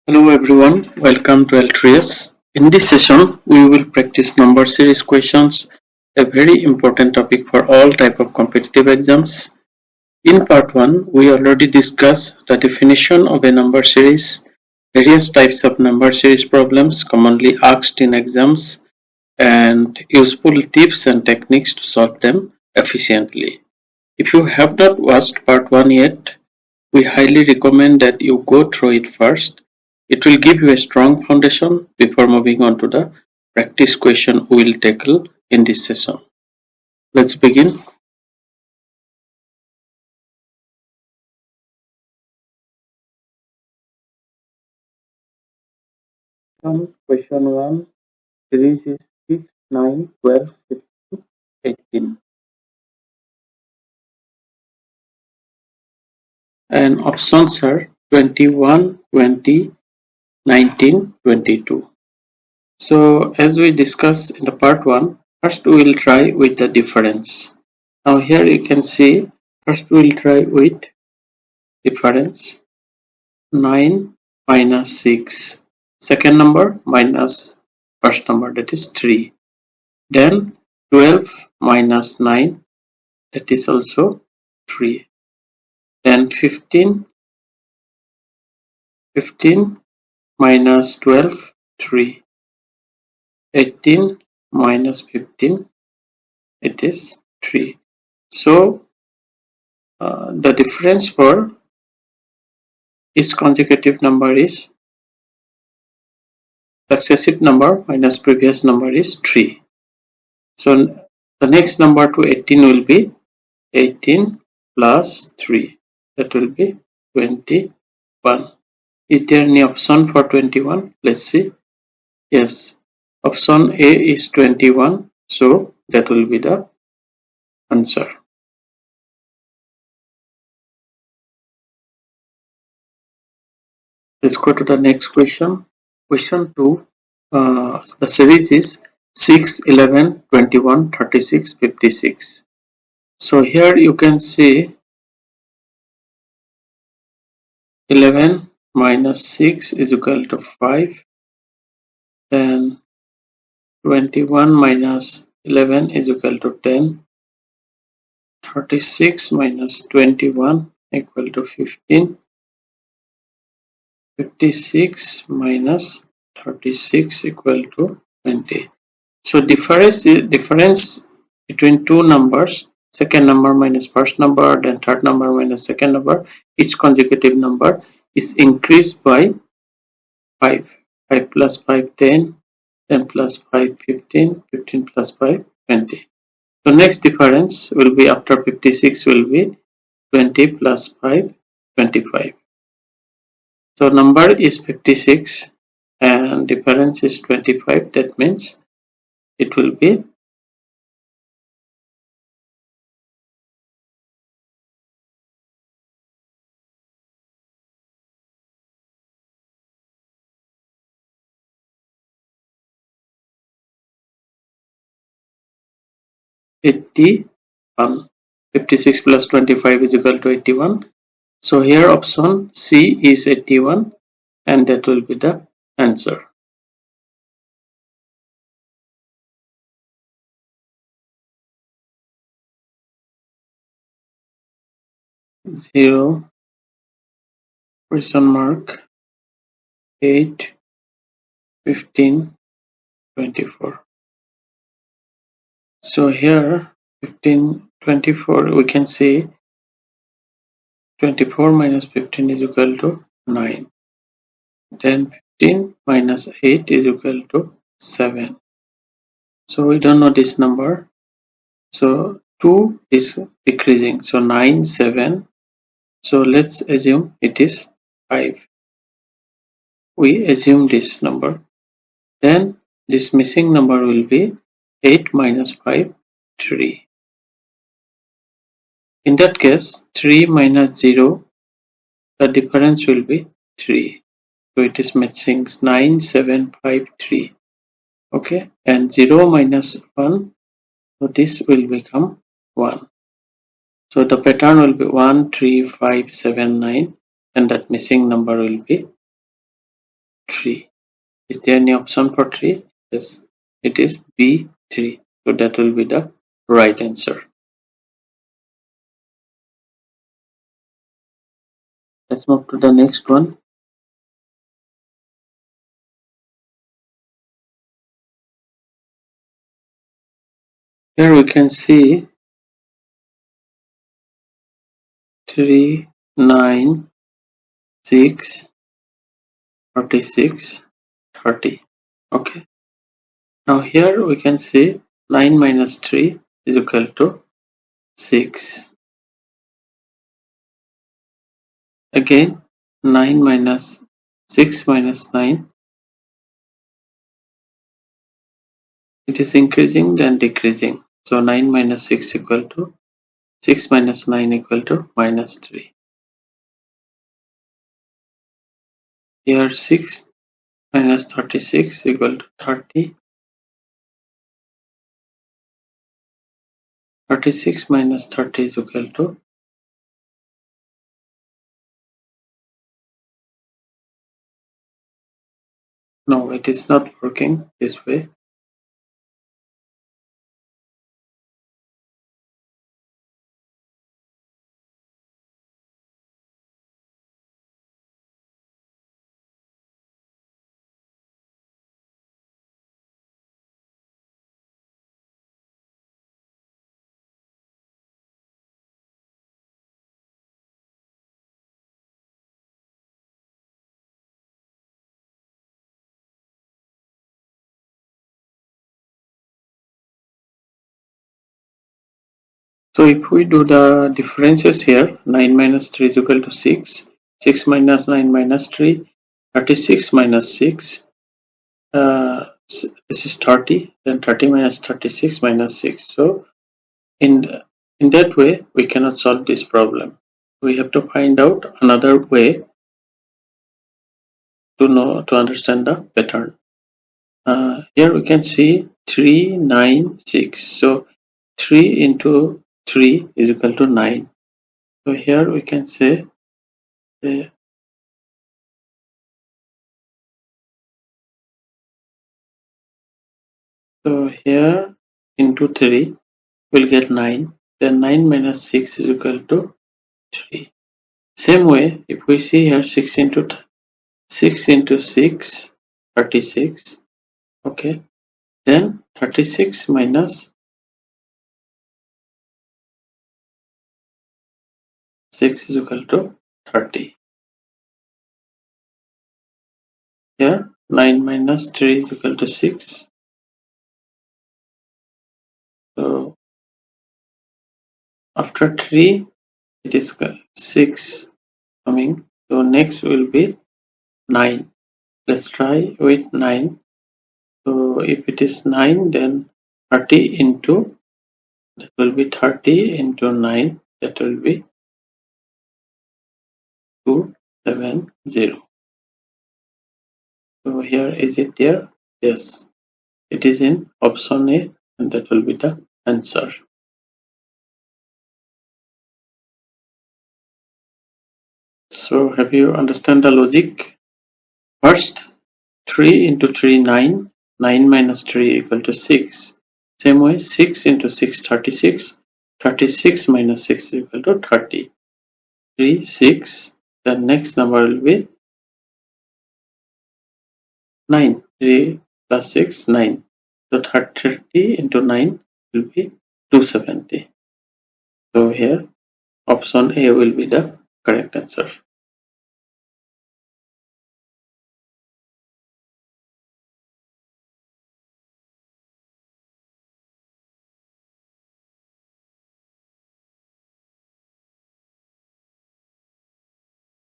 Hello everyone, welcome to L3S. In this session, we will practice number series questions, a very important topic for all type of competitive exams. In part 1, we already discussed the definition of a number series, various types of number series problems commonly asked in exams, and useful tips and techniques to solve them efficiently. If you have not watched part 1 yet, we highly recommend that you go through it first. It will give you a strong foundation before moving on to the practice question we will tackle in this session. Let's begin. Question 1. Series is 6, 9, 12, 15, 18. And options are 21, 20, 19, 22. So as we discussed in the part 1, first we will try with the difference. Now here you can see, first we will try with difference. 9 minus 6. Second number minus first number, that is 3. Then 12 minus 9, that is also 3. Then 15 minus 12, 3. 18 minus 15, it is 3. So the difference for each consecutive number is successive number minus previous number is 3. So the next number to 18 will be 18 plus 3. That will be 21. Is there any option for 21? Let's see. Yes. Option A is 21. So that will be the answer. Let's go to the next question. Question 2. The series is 6, 11, 21, 36, 56. So here you can see 11 minus 6 is equal to 5. Then 21 minus 11 is equal to 10. 36 minus 21 equal to 15. 56 minus 36 equal to 20. So difference between two numbers, second number minus first number, then third number minus second number, each consecutive number is increased by 5. 5 plus 5, 10, 10 plus 5, 15, 15 plus 5, 20. So next difference will be after 56 will be 20 plus 5, 25. So number is 56 and difference is 25. That means it will be 81. 56 plus 25 is equal to 81. So here option C is 81 and that will be the answer. Zero, question mark, 8, 15, 24. So here 15, 24 we can see 24 minus 15 is equal to 9. Then 15 minus 8 is equal to 7. So we don't know this number. So 2 is decreasing. So 9, 7. So let's assume it is 5. We assume this number. Then this missing number will be 8 minus 5, 3. In that case, 3 minus 0, the difference will be 3. So it is missing 9, 7, 5, 3. Okay, and 0 minus 1, so this will become 1. So the pattern will be 1, 3, 5, 7, 9, and that missing number will be 3. Is there any option for 3? Yes, it is B3. So that will be the right answer. Let's move to the next one. Here we can see 3, 9, 6, 36, 30. Okay. Now here we can see 9 minus 3 is equal to 6. Again 9 minus 6 minus 9. It is increasing then decreasing. So 9 minus 6 equal to 6 minus 9 equal to minus 3. Here 6 minus 36 equal to 30. 36 minus 30 is equal to no, it is not working this way. So if we do the differences here, 9 minus 3 is equal to 6. 6 minus 9 minus 3, 36 minus 6. This is 30. Then 30 minus 36 minus 6. So in that way, we cannot solve this problem. We have to find out another way to understand the pattern. Here we can see 3, 9, 6. So 3 into 3 is equal to 9. So here we can say so here into 3 we'll get 9. Then 9 minus 6 is equal to 3. Same way, if we see here 6 into 6, 36. Okay. Then 36 minus 6 is equal to 30. Here 9 minus 3 is equal to 6. So after 3 it is 6 coming. So next will be 9. Let's try with 9. So if it is 9, then 30 into, that will be 30 into 9, that will be 270. So here is it there? Yes, it is in option A, and that will be the answer. So have you understand the logic? First, 3 into 3, 9. 9 minus 3 equal to 6. Same way, 6 into 6, 36. 36 minus 6 is equal to 30. 3, 6. The next number will be 9. 3 plus 6, 9. So 30 into 9 will be 270. So here option A will be the correct answer.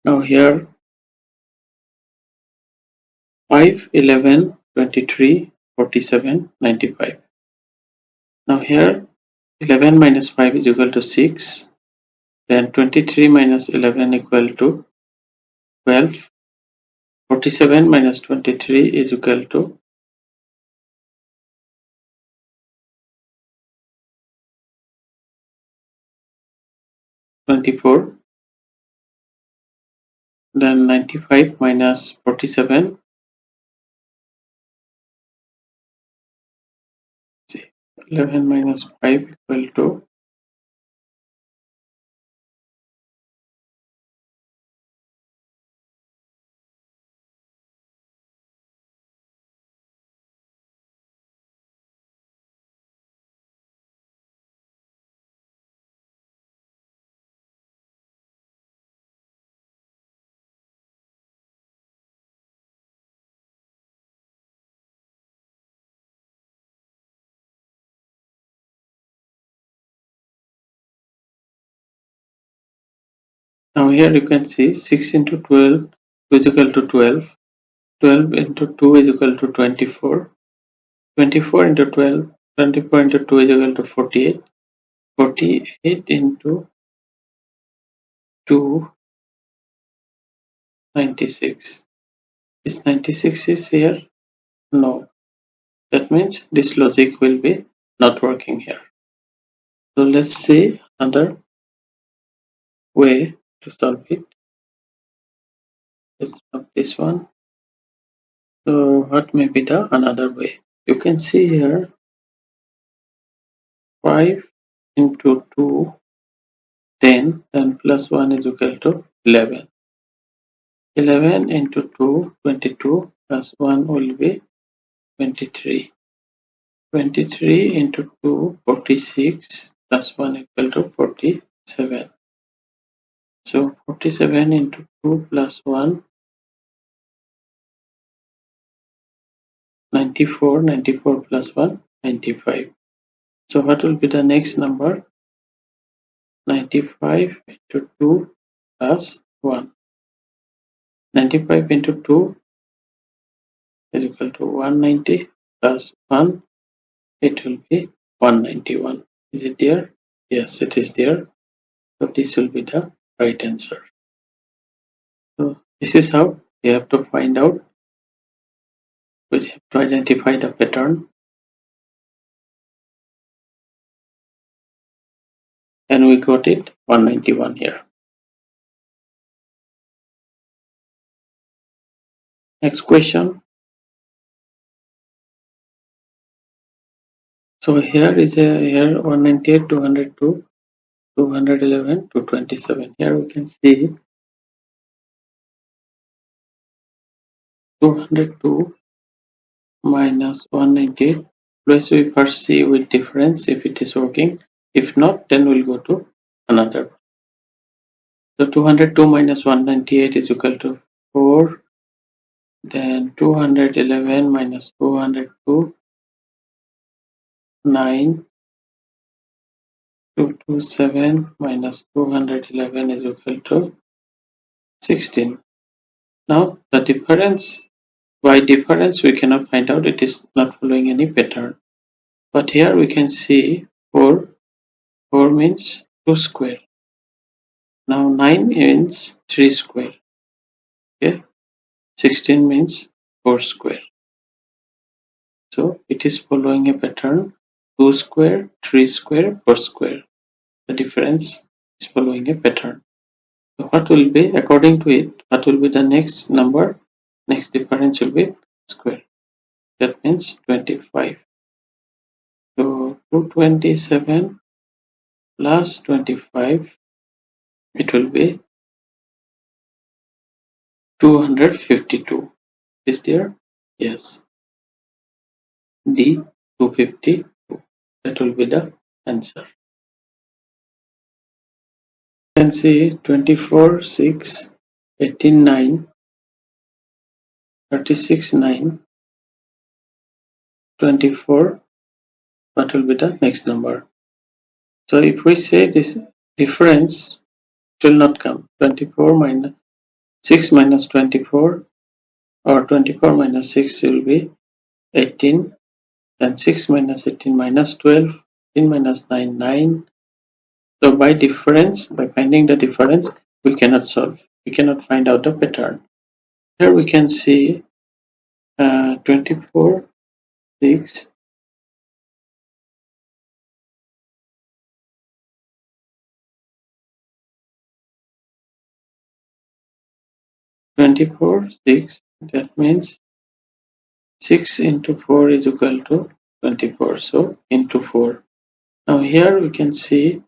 Now here 5, 11, 23, 47, 95. Now here 11 minus 5 is equal to 6. Then 23 minus 11 equal to 12. 47 minus 23 is equal to 24. Then 95 minus 47 11 minus 5 equal to now here you can see 6 into 12 is equal to 12. 12 into 2 is equal to 24. 24 into 12, 24 into 2 is equal to 48. 48 into 2, 96. Is 96 is here? No. That means this logic will be not working here. So let's see another way to solve it. Let's solve this one. So what may be the another way? You can see here 5 into 2, 10, and plus 1 is equal to 11. 11 into 2, 22, plus 1 will be 23. 23 into 2, 46, plus 1 equal to 47. So 47 into 2 plus 1, 94, 94 plus 1, 95. So what will be the next number? 95 into 2 plus 1. 95 into 2 is equal to 190 plus 1, it will be 191. Is it there? Yes, it is there. So this will be the right answer. So this is how we have to find out. We have to identify the pattern, and we got it 191 here. Next question. So here is here 198, 202, 211, 227. Here we can see 202 minus 198. Plus we first see with difference if it is working. If not, then we'll go to another. So 202 minus 198 is equal to 4. Then 211 minus 202, 9. 227 minus 211 is equal to 16. Now the difference, by difference we cannot find out, it is not following any pattern. But here we can see 4. 4 means 2 square. Now 9 means 3 square. Okay. 16 means 4 square. So it is following a pattern 2 square, 3 square, 4 square. The difference is following a pattern. So what will be, according to it, what will be the next number? Next difference will be square. That means 25. So 227 plus 25, it will be 252. Is there? Yes. D 252. That will be the answer. You can see 24, 6, 18, 9, 36, 9, 24. What will be the next number? So if we say this difference, it will not come. 24 minus 6 minus 24, or 24 minus 6 will be 18. Then 6 minus 18 minus 12, 18 minus 9, 9. So by difference, by finding the difference, we cannot solve. We cannot find out the pattern. Here we can see 24, 6, 24, 6. That means 6 into 4 is equal to 24. So into 4. Now here we can see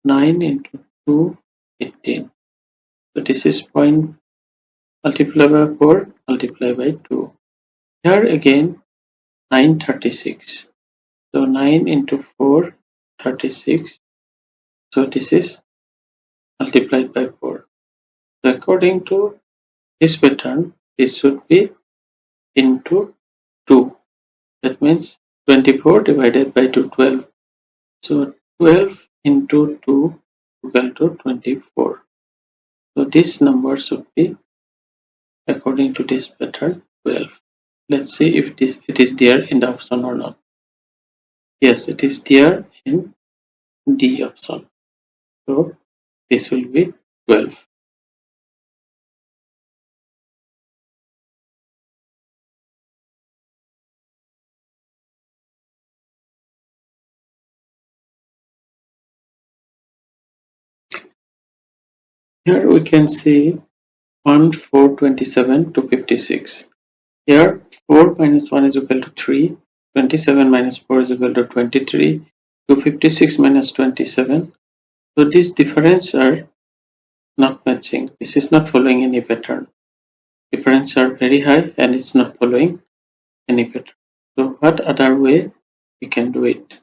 9 into 2, 18. So this is point multiply by 4, multiply by 2. Here again 9, 36. So 9 into 4, 36. So this is multiplied by 4. So according to this pattern, this should be into 2. That means 24 divided by 2, 12. So 12 into 2 equal to 24. So this number should be, according to this pattern, 12. Let's see if it is there in the option or not. Yes, it is there in D option. So this will be 12. Here we can see 1, 4, 27 to 56. Here 4 minus 1 is equal to 3, 27 minus 4 is equal to 23, 256 minus 27. So these differences are not matching. This is not following any pattern. Differences are very high and it's not following any pattern. So what other way we can do it?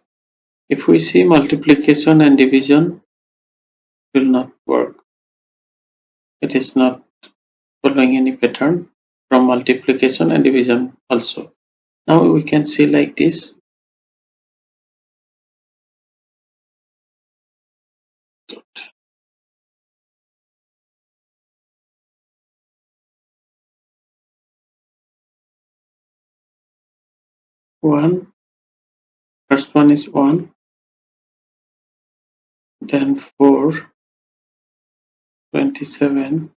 If we see multiplication and division, it will not work. It is not following any pattern from multiplication and division also. Now we can see like this. First one is 1, then 4, 27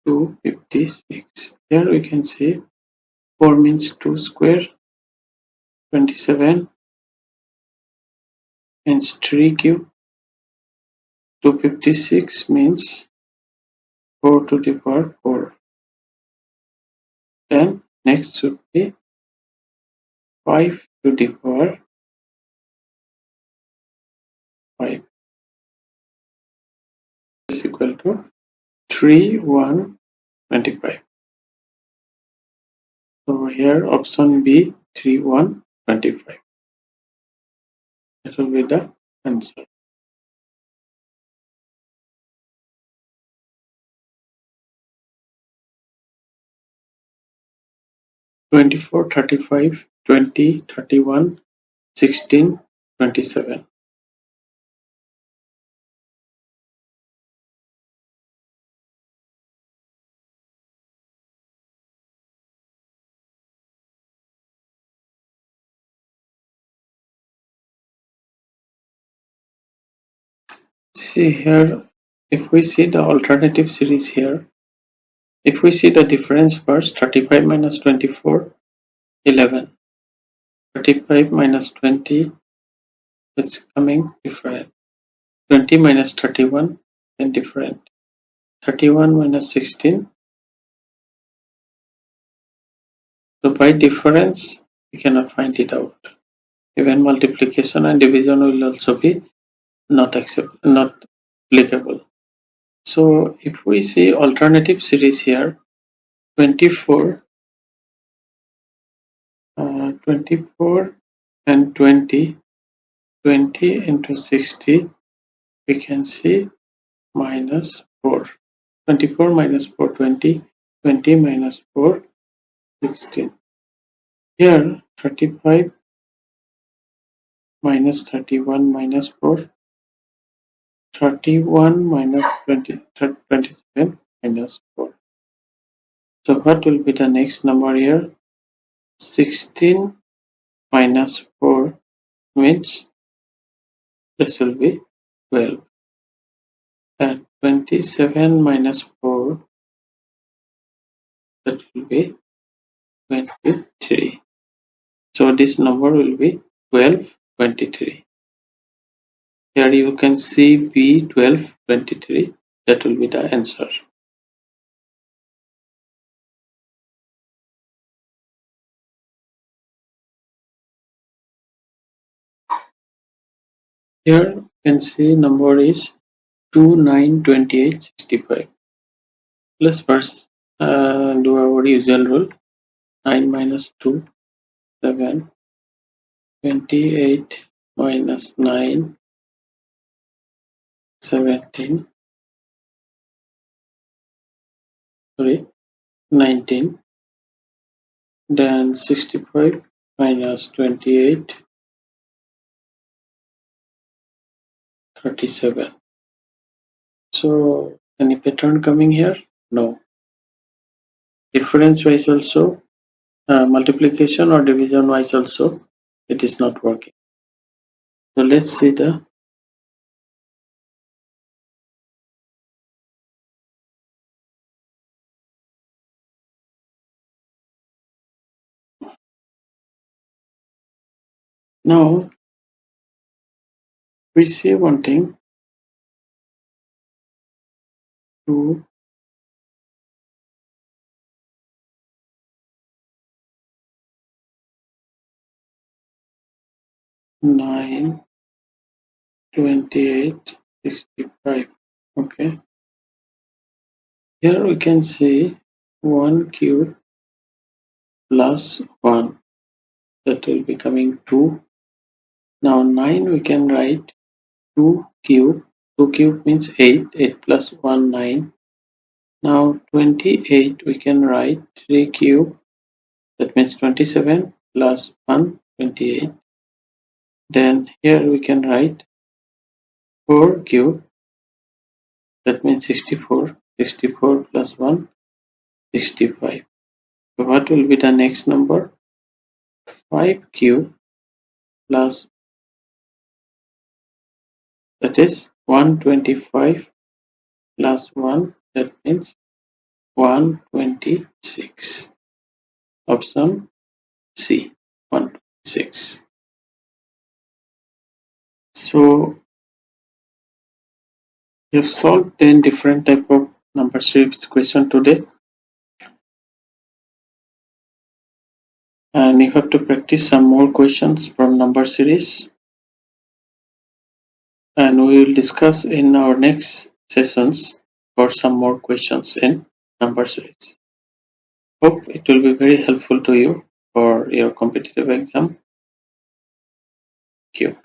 to 56. Here we can see 4 means 2 square, 27 means 3 cube, 256 means 4 to the power 4. Then next should be 5 to the power 5 is equal to 3, 1, 25. So here option B, 3, 1, 25. That will be the answer. 24, 35, 20, 31, 16, 27. See here, if we see the alternative series here, if we see the difference first, 35 minus 24, 11. 35 minus 20, it's coming different. 20 minus 31, then different. 31 minus 16. So by difference, we cannot find it out. Even multiplication and division will also be not applicable. So if we see alternative series here, 24, 24 and 20, 20 into 60, we can see minus 4. 24 minus 4, 20, 20 minus 4, 16. Here 35 minus 31 minus 4, 31 minus 20, 27 minus 4. So what will be the next number here? 16 minus 4 means this will be 12. And 27 minus 4, that will be 23. So this number will be 12, 23. Here you can see B 12, 23. That will be the answer. Here you can see number is 2, 9, 28, 65. Let's first do our usual rule. 9 minus 2, 7. 28 minus 9, 17. Sorry, 19. Then 65 minus 28, 37. So any pattern coming here? No. Difference wise also, multiplication or division wise also, it is not working. So let's see the now we see one thing. 2, 9, 28, 65. Okay. Here we can see 1 cube plus 1. That will be coming 2. Now 9 we can write 2 cube. 2 cube means 8. 8 plus 1, 9. Now 28 we can write 3 cube. That means 27 plus 1, 28. Then here we can write 4 cube. That means 64. 64 plus 1, 65. So what will be the next number? 5 cube plus, that is 125 plus 1, that means 126. Option C, 126. So we have solved 10 different type of number series question today, and you have to practice some more questions from number series, and we will discuss in our next sessions for some more questions in number series. Hope it will be very helpful to you for your competitive exam. Thank you.